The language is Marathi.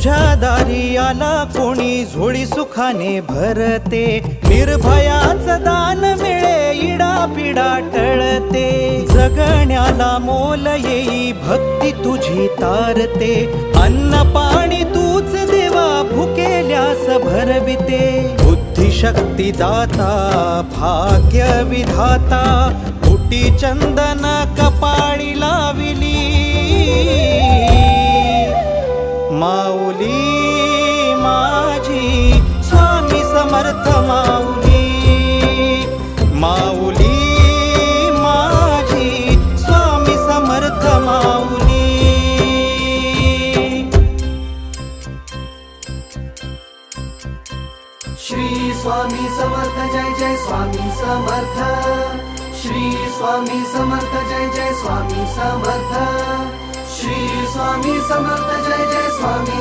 तुझ्या दारी आला कोणी झोळी सुखाने भरते, निर्भयाच दान मिळे इडा पिडा टळते, जगण्याला मोल येई भक्ती तुझी तारते, अन्न पाणी तूच देवा भुकेल्यास भरविते, बुद्धिशक्ती दाता भाग्य विधाता, कुटी चंदन कपाळी लाविली, माऊली माझी स्वामी समर्थ माऊली, माऊली माझी स्वामी समर्थ माऊली. श्री स्वामी समर्थ जय जय स्वामी समर्थ, श्री स्वामी समर्थ जय जय स्वामी समर्थ, श्री स्वामी समर्थ जय जय स्वामी